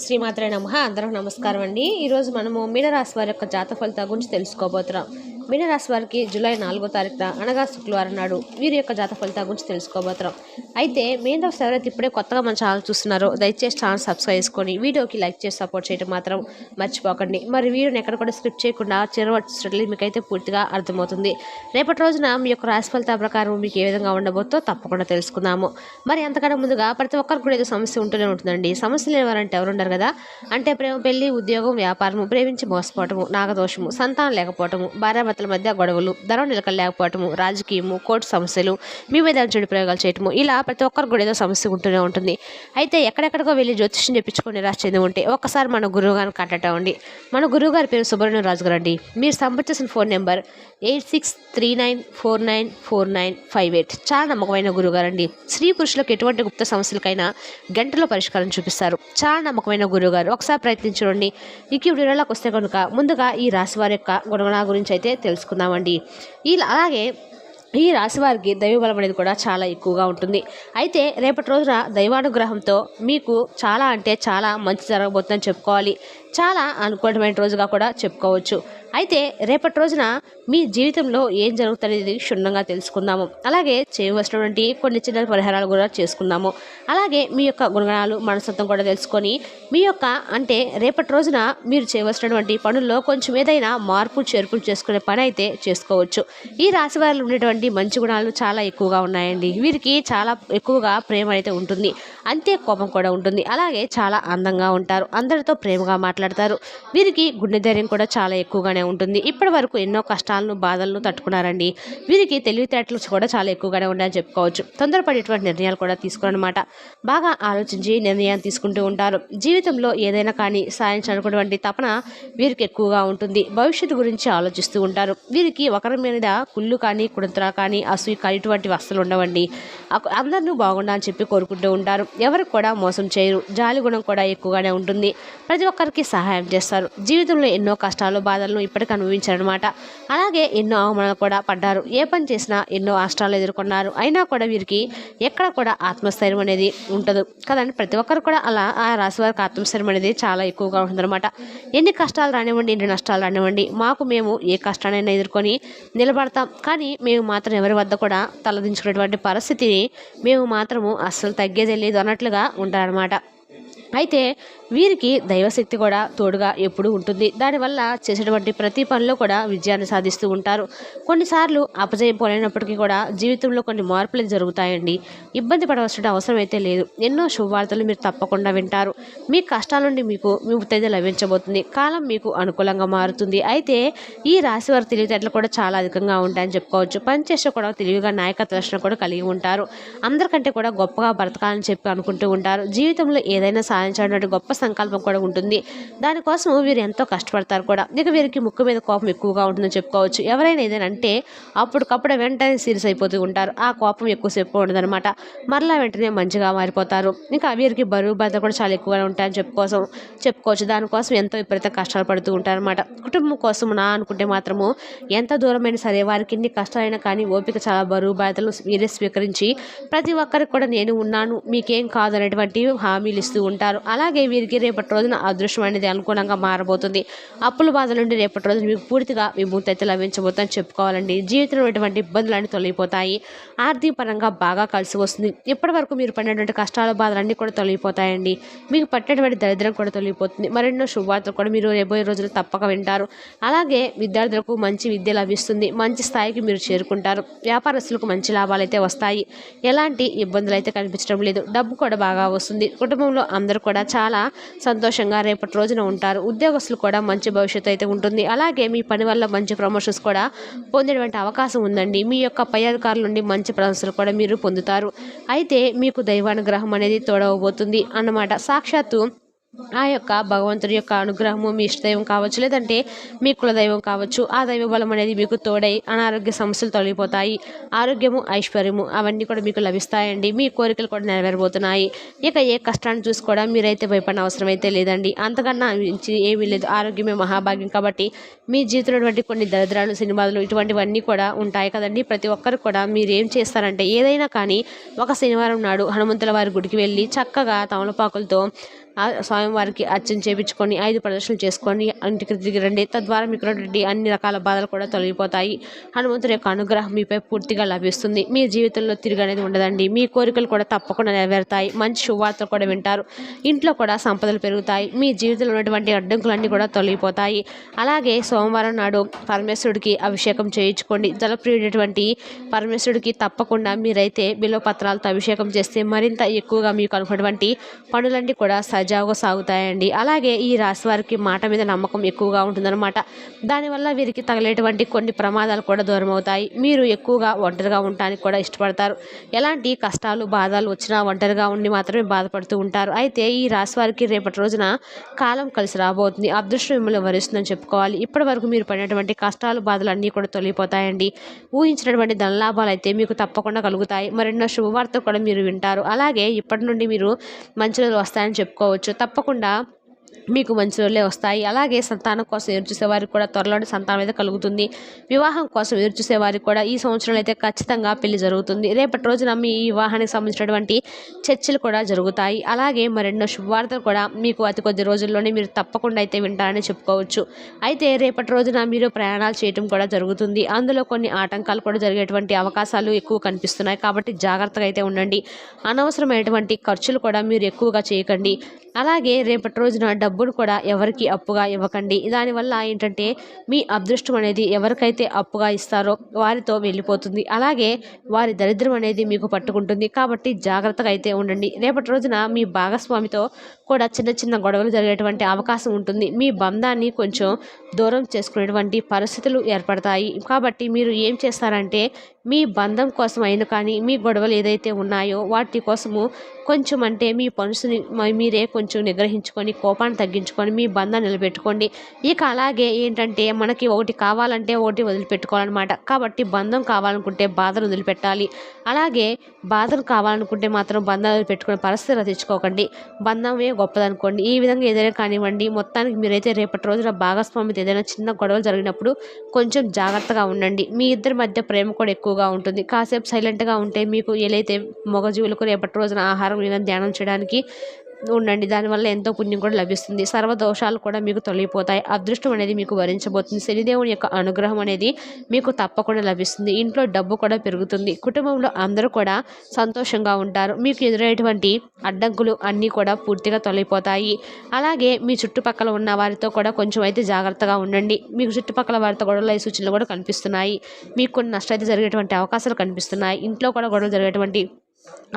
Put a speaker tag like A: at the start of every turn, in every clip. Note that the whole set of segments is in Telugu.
A: శ్రీమాత్రే నమః. అందరూ నమస్కారం అండి. ఈరోజు మనము మీనరాశి వారి యొక్క జాతక ఫలితాల గురించి తెలుసుకోబోతున్నాం. మీనరాశి వారికి జూలై 4వ తారీఖున అనగా శుక్రవారం నాడు వీరి యొక్క జాతక ఫలితాల గురించి తెలుసుకోబోతున్నాం. అయితే మీనరాశి ఎవరైతే ఇప్పుడే కొత్తగా మన ఛానల్ చూస్తున్నారో దయచేసి ఛానల్ సబ్స్క్రైబ్ చేసుకొని వీడియోకి లైక్ చేసి సపోర్ట్ చేయడం మాత్రం మర్చిపోకండి. మరి వీడియోని ఎక్కడ కూడా స్క్రిప్ట్ చేయకుండా చిరవచ్చినట్లు మీకైతే పూర్తిగా అర్థమవుతుంది. రేపటి రోజున మీ యొక్క రాశి ఫలితాల ప్రకారం మీకు ఏ విధంగా ఉండబోతో తప్పకుండా తెలుసుకుందాము. మరి అంతకన్నా ముందుగా ప్రతి ఒక్కరికి కూడా ఏదో సమస్య ఉంటూనే ఉంటుందండి. సమస్య లేవారంటే ఎవరు ఉండరు కదా. అంటే ప్రేమ, పెళ్లి, ఉద్యోగం, వ్యాపారము, ప్రేమించి మోసపోవటము, నాగదోషము, సంతానం లేకపోవటము, భార్యాభర్తల మధ్య గొడవలు, ధనం నిలకలు లేకపోవటము, రాజకీయము, కోర్టు సమస్యలు, మీ మీద చెడు ప్రయోగాలు చేయటము, ఇలా ప్రతి ఒక్కరికి కూడా ఏదో సమస్య ఉంటూనే ఉంటుంది. అయితే ఎక్కడెక్కడికో వెళ్ళి జ్యోతిష్యం చెప్పించుకొని నిరాశ చెంది ఉంటే ఒక్కసారి మన గురువు గారిని కాంటాక్ట్ అవ్వండి. మన గురువు గారి పేరు సుబ్రహ్మణ్యం రాజు గారు అండి. మీరు సంప్రదించిన ఫోన్ నెంబర్ 8639494958. చాలా నమ్మకమైన గురువుగారు అండి. స్త్రీ పురుషులకు ఎటువంటి గుప్త సమస్యలకైనా గంటలో పరిష్కారం చూపిస్తారు. చాలా నమ్మకమైన గురువుగారు. ఒకసారి ప్రయత్నించండి. ఇక వీడియోలోకి వస్తే కనుక ముందుగా ఈ రాశి వారి యొక్క గుణగణాల గురించి అయితే తెలుసుకుందామండి. అలాగే ఈ రాశి వారికి దైవబలం అనేది కూడా చాలా ఎక్కువగా ఉంటుంది. అయితే రేపటి రోజున దైవానుగ్రహంతో మీకు చాలా అంటే చాలా మంచి జరగబోతుందని చెప్పుకోవాలి. చాలా అనుకూలమైన రోజుగా కూడా చెప్పుకోవచ్చు. అయితే రేపటి రోజున మీ జీవితంలో ఏం జరుగుతుందనేది క్షుణ్ణంగా తెలుసుకుందాము. అలాగే చేయవలసినటువంటి కొన్ని చిన్న పరిహారాలు కూడా చేసుకుందాము. అలాగే మీ యొక్క గుణగణాలు, మనస్తత్వం కూడా తెలుసుకొని మీ యొక్క అంటే రేపటి రోజున మీరు చేయవలసినటువంటి పనుల్లో కొంచెం ఏదైనా మార్పు చేర్పులు చేసుకునే పని అయితే చేసుకోవచ్చు. ఈ రాశి వారిలో ఉండేటువంటి మంచి గుణాలు చాలా ఎక్కువగా ఉన్నాయండి. వీరికి చాలా ఎక్కువగా ప్రేమ అయితే ఉంటుంది. అంతే కోపం కూడా ఉంటుంది. అలాగే చాలా అందంగా ఉంటారు. అందరితో ప్రేమగా మాట్లాడతారు. వీరికి గుండె ధైర్యం కూడా చాలా ఎక్కువగానే ఉంటుంది. ఇప్పటి వరకు ఎన్నో కష్టాలను, బాధలను తట్టుకున్నారండి. వీరికి తెలివితేటలు కూడా చాలా ఎక్కువగానే ఉన్నాయని చెప్పుకోవచ్చు. తొందరపడేటువంటి నిర్ణయాలు కూడా తీసుకోరనమాట. బాగా ఆలోచించి నిర్ణయాన్ని తీసుకుంటూ ఉంటారు. జీవితంలో ఏదైనా కానీ సాధించాలనుకున్నటువంటి తపన వీరికి ఎక్కువగా ఉంటుంది. భవిష్యత్తు గురించి ఆలోచిస్తూ ఉంటారు. వీరికి ఒకరి మీద కుళ్ళు కానీ, కుడంత్ర కానీ, అసూయ కానీ ఇటువంటివి అస్సలు ఉండవండి. అందరినీ బాగుండాలని చెప్పి కోరుకుంటూ ఉంటారు. ఎవరికి కూడా మోసం చేయరు. జాలి గుణం కూడా ఎక్కువగానే ఉంటుంది. ప్రతి ఒక్కరికి సహాయం చేస్తారు. జీవితంలో ఎన్నో కష్టాలు, బాధలను ఇప్పటికీ అనుభవించారనమాట. అలాగే ఎన్నో అవమానాలు కూడా పడ్డారు. ఏ పని చేసినా ఎన్నో కష్టాలు ఎదుర్కొన్నారు. అయినా కూడా వీరికి ఎక్కడ కూడా ఆత్మస్థైర్యం అనేది ఉంటుంది కదండి. ప్రతి ఒక్కరు కూడా అలా ఆ రాశి వారికి ఆత్మస్థైర్యం అనేది చాలా ఎక్కువగా ఉంటుందన్నమాట. ఎన్ని కష్టాలు రానివ్వండి, ఎన్ని నష్టాలు రానివ్వండి, మేము ఏ కష్టానైనా ఎదుర్కొని నిలబడతాం. కానీ మేము మాత్రం ఎవరి వద్ద కూడా తలదించుకునేటువంటి పరిస్థితిని మేము మాత్రము అస్సలు తగ్గేదే లేదు అన్నట్లుగా ఉంటారనమాట. అయితే వీరికి దైవశక్తి కూడా తోడుగా ఎప్పుడూ ఉంటుంది. దానివల్ల చేసేటువంటి ప్రతి పనిలో కూడా విజయాన్ని సాధిస్తూ ఉంటారు. కొన్నిసార్లు అపజయం పోలేనప్పటికీ కూడా జీవితంలో కొన్ని మార్పులు జరుగుతాయండి. ఇబ్బంది పడవలసిన అవసరం అయితే లేదు. ఎన్నో శుభవార్తలు మీరు తప్పకుండా వింటారు. మీ కష్టాల నుండి మీకు విముక్తి లభించబోతుంది. కాలం మీకు అనుకూలంగా మారుతుంది. అయితే ఈ రాశి వారి తెలివితేటలు కూడా చాలా అధికంగా ఉంటాయని చెప్పుకోవచ్చు. పనిచేసే కూడా తెలివిగా నాయకత్వ లక్షణం కూడా కలిగి ఉంటారు. అందరికంటే కూడా గొప్పగా బ్రతకాలని చెప్పి అనుకుంటూ ఉంటారు. జీవితంలో ఏదైనా సాధించాలన్నట్టు గొప్ప సంకల్పం కూడా ఉంటుంది. దానికోసం వీరు ఎంతో కష్టపడతారు కూడా. ఇక వీరికి ముక్కు మీద కోపం ఎక్కువగా ఉంటుందని చెప్పుకోవచ్చు. ఎవరైనా ఏదైనా అంటే అప్పటికప్పుడు వెంటనే సీరియస్ అయిపోతూ ఉంటారు. ఆ కోపం ఎక్కువసేపు ఉండదన్నమాట. మరలా వెంటనే మంచిగా మారిపోతారు. ఇంకా వీరికి బరువు బాధ కూడా చాలా ఎక్కువగా ఉంటాయని చెప్పుకోవచ్చు. దానికోసం ఎంతో విపరీత కష్టాలు పడుతూ ఉంటారన్నమాట. కుటుంబం కోసం అనుకుంటే మాత్రము ఎంత దూరమైనా సరే వారికి ఎన్ని కష్టాలైనా కానీ ఓపిక చాలా బరువు బాధలు వీరే స్వీకరించి ప్రతి ఒక్కరికి కూడా నేను ఉన్నాను, మీకేం కాదు అనేటువంటి హామీలు ఇస్తూ ఉంటారు. అలాగే వీరికి రేపటి రోజున అదృష్టం అనేది అనుకూలంగా మారబోతుంది. అప్పుల బాధల నుండి రేపటి రోజున మీకు పూర్తిగా విముక్తి అయితే లభించబోతుందని చెప్పుకోవాలండి. జీవితంలో ఎటువంటి ఇబ్బందులు అన్నీ తొలగిపోతాయి. ఆర్థిక పరంగా బాగా కలిసి వస్తుంది. ఇప్పటి వరకు మీరు పడినటువంటి కష్టాల బాధలన్నీ కూడా తొలగిపోతాయండి. మీకు పట్టినటువంటి దరిద్రం కూడా తొలగిపోతుంది. మరెన్నో శుభవార్తలు కూడా మీరు రేబోయే రోజులు తప్పక వింటారు. అలాగే విద్యార్థులకు మంచి విద్య లభిస్తుంది. మంచి స్థాయికి మీరు చేరుకుంటారు. వ్యాపారస్తులకు మంచి లాభాలు అయితే వస్తాయి. ఎలాంటి ఇబ్బందులు అయితే కనిపించడం లేదు. డబ్బు కూడా బాగా వస్తుంది. కుటుంబంలో అందరూ కూడా చాలా సంతోషంగా రేపటి రోజున ఉంటారు. ఉద్యోగస్తులు కూడా మంచి భవిష్యత్తు అయితే ఉంటుంది. అలాగే మీ పని వల్ల మంచి ప్రమోషన్స్ కూడా పొందేటువంటి అవకాశం ఉందండి. మీ యొక్క పై అధికారుల నుండి మంచి ప్రశంసలు కూడా మీరు పొందుతారు. అయితే మీకు దైవానుగ్రహం అనేది తోడవబోతుంది అన్నమాట. సాక్షాత్తు ఆ యొక్క భగవంతుడి యొక్క అనుగ్రహము మీ ఇష్టదైవం కావచ్చు, లేదంటే మీ కులదైవం కావచ్చు. ఆ దైవ బలం అనేది మీకు తోడై అనారోగ్య సమస్యలు తొలగిపోతాయి. ఆరోగ్యము, ఐశ్వర్యము అవన్నీ కూడా మీకు లభిస్తాయండి. మీ కోరికలు కూడా నెరవేరబోతున్నాయి. ఇక ఏ కష్టాన్ని చూసి కూడా మీరైతే భయపడిన అవసరం అయితే లేదండి. అంతకన్నా ఏమీ లేదు. ఆరోగ్యమే మహాభాగ్యం. కాబట్టి మీ జీవితంలో కొన్ని దరిద్రాలు, సినిమాలు ఇటువంటివన్నీ కూడా ఉంటాయి కదండి. ప్రతి ఒక్కరు కూడా మీరు ఏం చేస్తారంటే ఏదైనా కానీ ఒక శనివారం నాడు హనుమంతుల వారి గుడికి వెళ్ళి చక్కగా తమలపాకులతో ఆ స్వామివారికి అర్చన చేయించుకొని 5 ప్రదర్శనలు చేసుకొని ఇంటికి తిరిగి రండి. తద్వారా మీకు ఉన్నటువంటి అన్ని రకాల బాధలు కూడా తొలగిపోతాయి. హనుమంతుడి యొక్క అనుగ్రహం మీపై పూర్తిగా లభిస్తుంది. మీ జీవితంలో తిరిగి అనేది ఉండదండి. మీ కోరికలు కూడా తప్పకుండా నెరవేరుతాయి. మంచి శుభవార్తలు కూడా వింటారు. ఇంట్లో కూడా సంపదలు పెరుగుతాయి. మీ జీవితంలో ఉన్నటువంటి అడ్డంకులన్నీ కూడా తొలగిపోతాయి. అలాగే సోమవారం నాడు పరమేశ్వరుడికి అభిషేకం చేయించుకోండి. జలప్రియుడైనటువంటి పరమేశ్వరుడికి తప్పకుండా మీరైతే బిల్వ పత్రాలతో అభిషేకం చేస్తే మరింత ఎక్కువగా మీకు అనుకున్నటువంటి పనులన్నీ కూడా సజావుగా సాగుతాయండి. అలాగే ఈ రాశి వారికి మాట మీద నమ్మకం ఎక్కువగా ఉంటుందన్నమాట. దానివల్ల వీరికి తగిలేటువంటి కొన్ని ప్రమాదాలు కూడా దూరం అవుతాయి. మీరు ఎక్కువగా ఒంటరిగా ఉండటానికి కూడా ఇష్టపడతారు. ఎలాంటి కష్టాలు బాధలు వచ్చినా ఒంటరిగా ఉండి మాత్రమే బాధపడుతూ ఉంటారు. అయితే ఈ రాశి వారికి రేపటి రోజున కాలం కలిసి రాబోతుంది. అదృష్టం మిమ్మల్ని వరిస్తుందని చెప్పుకోవాలి. ఇప్పటి వరకు మీరు పడినటువంటి కష్టాలు బాధలు అన్నీ కూడా తొలగిపోతాయండి. ఊహించినటువంటి ధనలాభాలు అయితే మీకు తప్పకుండా కలుగుతాయి. మరెన్నో శుభవార్తలు కూడా మీరు వింటారు. అలాగే ఇప్పటి నుండి మీరు మంచి రోజులు వస్తాయని చెప్పుకోవచ్చు. తప్పకుండా మీకు మంచి రోజులే వస్తాయి. అలాగే సంతానం కోసం ఎదురుచూసే వారికి కూడా త్వరలోనే సంతానం అయితే కలుగుతుంది. వివాహం కోసం ఎదురుచూసే వారికి కూడా ఈ సంవత్సరంలో అయితే ఖచ్చితంగా పెళ్లి జరుగుతుంది. రేపటి రోజున మీ ఈ వివాహానికి సంబంధించినటువంటి చర్చలు కూడా జరుగుతాయి. అలాగే మరెన్నో శుభవార్తలు కూడా మీకు అతి కొద్ది రోజుల్లోనే మీరు తప్పకుండా అయితే వింటారని చెప్పుకోవచ్చు. అయితే రేపటి రోజున మీరు ప్రయాణాలు చేయటం కూడా జరుగుతుంది. అందులో కొన్ని ఆటంకాలు కూడా జరిగేటువంటి అవకాశాలు ఎక్కువ కనిపిస్తున్నాయి. కాబట్టి జాగ్రత్తగా అయితే ఉండండి. అనవసరమైనటువంటి ఖర్చులు కూడా మీరు ఎక్కువగా చేయకండి. అలాగే రేపటి రోజున డబ్బును కూడా ఎవరికి అప్పుగా ఇవ్వకండి. దానివల్ల ఏంటంటే మీ అదృష్టం అనేది ఎవరికైతే అప్పుగా ఇస్తారో వారితో వెళ్ళిపోతుంది. అలాగే వారి దరిద్రం అనేది మీకు పట్టుకుంటుంది. కాబట్టి జాగ్రత్తగా అయితే ఉండండి. రేపటి రోజున మీ భాగస్వామితో కూడా చిన్న చిన్న గొడవలు జరిగేటువంటి అవకాశం ఉంటుంది. మీ బంధాన్ని కొంచెం దూరం చేసుకునేటువంటి పరిస్థితులు ఏర్పడతాయి. కాబట్టి మీరు ఏం చేస్తారంటే మీ బంధం కోసం అయినా కానీ మీ గొడవలు ఏదైతే ఉన్నాయో వాటి కోసము కొంచెం అంటే మీ పనుసుని మీరే కొంచెం నిగ్రహించుకొని కోపాన్ని తగ్గించుకొని మీ బంధాన్ని నిలబెట్టుకోండి. ఇక అలాగే ఏంటంటే మనకి ఒకటి కావాలంటే ఒకటి వదిలిపెట్టుకోవాలన్నమాట. కాబట్టి బంధం కావాలనుకుంటే బాధను వదిలిపెట్టాలి. అలాగే బాధలు కావాలనుకుంటే మాత్రం బంధాలు పెట్టుకునే పరిస్థితి తెచ్చుకోకండి. బంధమే గొప్పదనుకోండి. ఈ విధంగా ఏదైనా కానివ్వండి. మొత్తానికి మీరైతే రేపటి రోజున భాగస్వామితో ఏదైనా చిన్న గొడవలు జరిగినప్పుడు కొంచెం జాగ్రత్తగా ఉండండి. మీ ఇద్దరి మధ్య ప్రేమ కూడా ఎక్కువగా ఉంటుంది. కాసేపు సైలెంట్గా ఉంటే మీకు ఏలైతే మగజీవులకు రేపటి రోజున ఆహారం ధ్యానం చేయడానికి ఉండండి. దానివల్ల ఎంతో పుణ్యం కూడా లభిస్తుంది. సర్వదోషాలు కూడా మీకు తొలగిపోతాయి. అదృష్టం అనేది మీకు వరించబోతుంది. శనిదేవుని యొక్క అనుగ్రహం అనేది మీకు తప్పకుండా లభిస్తుంది. ఇంట్లో డబ్బు కూడా పెరుగుతుంది. కుటుంబంలో అందరూ కూడా సంతోషంగా ఉంటారు. మీకు ఎదురయ్యేటువంటి అడ్డంకులు అన్నీ కూడా పూర్తిగా తొలగిపోతాయి. అలాగే మీ చుట్టుపక్కల ఉన్న వారితో కూడా కొంచెం అయితే జాగ్రత్తగా ఉండండి. మీకు చుట్టుపక్కల వారితో గొడవలు సూచనలు కూడా కనిపిస్తున్నాయి. మీకు కొన్ని నష్టమైతే జరిగేటువంటి అవకాశాలు కనిపిస్తున్నాయి. ఇంట్లో కూడా గొడవలు జరిగేటువంటి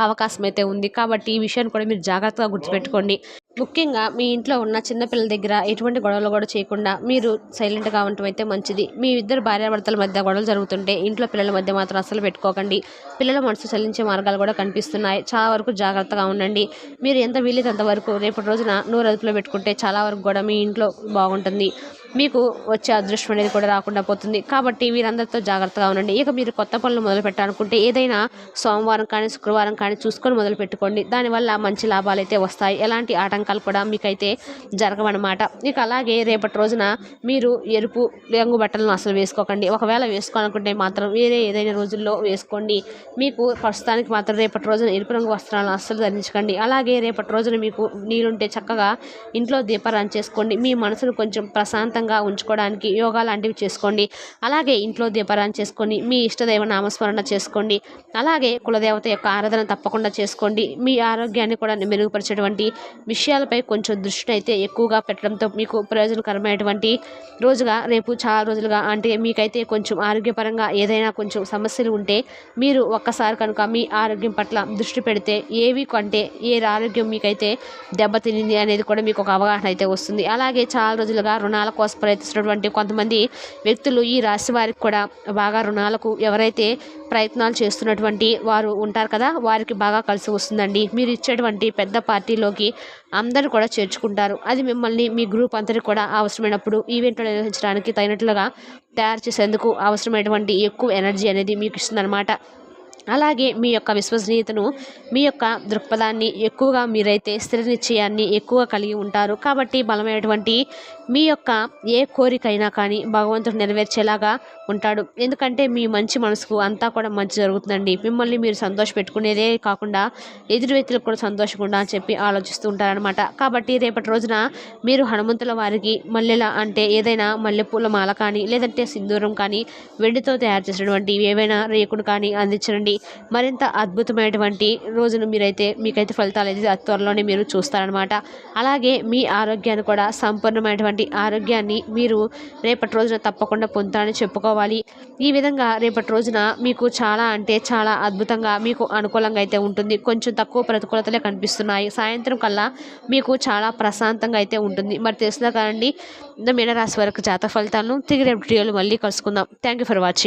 A: అవకాశం అయితే ఉంది. కాబట్టి ఈ విషయాన్ని కూడా మీరు జాగ్రత్తగా గుర్తుపెట్టుకోండి. ముఖ్యంగా మీ ఇంట్లో ఉన్న చిన్నపిల్లల దగ్గర ఎటువంటి గొడవలు కూడా చేయకుండా మీరు సైలెంట్గా ఉండటం అయితే మంచిది. మీ ఇద్దరు భార్యాభర్తల మధ్య గొడవలు జరుగుతుంటే ఇంట్లో పిల్లల మధ్య మాత్రం అసలు పెట్టుకోకండి. పిల్లల మనసు చలించే మార్గాలు కూడా కనిపిస్తున్నాయి. చాలా వరకు జాగ్రత్తగా ఉండండి. మీరు ఎంత వీలైతే అంతవరకు రేపటి రోజున నోరు అదుపులో పెట్టుకుంటే చాలా వరకు కూడా మీ ఇంట్లో బాగుంటుంది. మీకు వచ్చే అదృష్టం అనేది కూడా రాకుండా పోతుంది. కాబట్టి వీరందరితో జాగ్రత్తగా ఉండండి. ఇక మీరు కొత్త పనులు మొదలు పెట్టాలనుకుంటే ఏదైనా సోమవారం కానీ శుక్రవారం కానీ చూసుకొని మొదలు పెట్టుకోండి. దానివల్ల మంచి లాభాలు అయితే వస్తాయి. ఎలాంటి ఆటంకాలు కూడా మీకైతే జరగవన్నమాట. ఇక అలాగే రేపటి రోజున మీరు ఎరుపు రంగు బట్టలను అసలు వేసుకోకండి. ఒకవేళ వేసుకోవాలనుకుంటే మాత్రం వేరే ఏదైనా రోజుల్లో వేసుకోండి. మీకు ప్రస్తుతానికి మాత్రం రేపటి రోజున ఎరుపు రంగు వస్త్రాలను అస్సలు ధరించకండి. అలాగే రేపటి రోజున మీకు నీళ్ళుంటే చక్కగా ఇంట్లో దీపారాధన చేసుకోండి. మీ మనసును కొంచెం ప్రశాంతంగా ఉంచుకోవడానికి యోగా లాంటివి చేసుకోండి. అలాగే ఇంట్లో దీపారాధన చేసుకొని మీ ఇష్టదైవ నామస్మరణ చేసుకోండి. అలాగే కులదేవత యొక్క ఆరాధన తప్పకుండా చేసుకోండి. మీ ఆరోగ్యాన్ని కూడా మెరుగుపరిచేటువంటి విషయాలపై కొంచెం దృష్టిని అయితే ఎక్కువగా పెట్టడంతో మీకు ప్రయోజనకరమైనటువంటి రోజుగా రేపు చాలా రోజులుగా అంటే మీకైతే కొంచెం ఆరోగ్యపరంగా ఏదైనా కొంచెం సమస్యలు ఉంటే మీరు ఒక్కసారి కనుక మీ ఆరోగ్యం పట్ల దృష్టి పెడితే ఏవి కంటే ఏ ఆరోగ్యం మీకైతే దెబ్బతినింది అనేది కూడా మీకు ఒక అవగాహన అయితే వస్తుంది. అలాగే చాలా రోజులుగా రుణాల కోసం ప్రయత్నిస్తున్నటువంటి కొంతమంది వ్యక్తులు ఈ రాశి వారికి కూడా బాగా రుణాలకు ఎవరైతే ప్రయత్నాలు చేస్తున్నటువంటి వారు ఉంటారు కదా, వారికి బాగా కలిసి వస్తుందండి. మీరు ఇచ్చేటువంటి పెద్ద పార్టీలోకి అందరూ కూడా చేర్చుకుంటారు. అది మిమ్మల్ని మీ గ్రూప్ అందరికీ కూడా అవసరమైనప్పుడు ఈవెంట్లు నిర్వహించడానికి తగినట్లుగా తయారు చేసేందుకు అవసరమైనటువంటి ఎక్కువ ఎనర్జీ అనేది మీకు ఇస్తుందన్నమాట. అలాగే మీ యొక్క విశ్వసనీయతను, మీ యొక్క దృక్పథాన్ని ఎక్కువగా మీరైతే స్థిర నిశ్చయాన్ని ఎక్కువగా కలిగి ఉంటారు. కాబట్టి బలమైనటువంటి మీ యొక్క ఏ కోరికైనా కానీ భగవంతుడు నెరవేర్చేలాగా ఉంటాడు. ఎందుకంటే మీ మంచి మనసుకు అంతా కూడా మంచి జరుగుతుందండి. మిమ్మల్ని మీరు సంతోషపెట్టుకునేదే కాకుండా ఎదురు వ్యక్తులకు కూడా సంతోషంగా అని చెప్పి ఆలోచిస్తూ ఉంటారనమాట. కాబట్టి రేపటి రోజున మీరు హనుమంతుల వారికి మల్లెల అంటే ఏదైనా మల్లెపూల మాల కానీ, లేదంటే సింధూరం కానీ, వెండితో తయారు చేసినటువంటి ఏవైనా రేకుడు కానీ అందించండి. మరింత అద్భుతమైనటువంటి రోజును మీకైతే ఫలితాలు అయితే అతి త్వరలోనే మీరు చూస్తారనమాట. అలాగే మీ ఆరోగ్యాన్ని కూడా సంపూర్ణమైనటువంటి ఆరోగ్యాన్ని మీరు రేపటి రోజున తప్పకుండా పొందుతారని చెప్పుకోవాలి. ఈ విధంగా రేపటి రోజున మీకు చాలా అంటే చాలా అద్భుతంగా మీకు అనుకూలంగా అయితే ఉంటుంది. కొంచెం తక్కువ ప్రతికూలతలే కనిపిస్తున్నాయి. సాయంత్రం కల్లా మీకు చాలా ప్రశాంతంగా అయితే ఉంటుంది. మరి తెలుసుదా కదండి మీనరాశి వరకు జాతక ఫలితాలను తిరిగి రేపు వీడియోలో మళ్ళీ కలుసుకుందాం. Thank you for watching.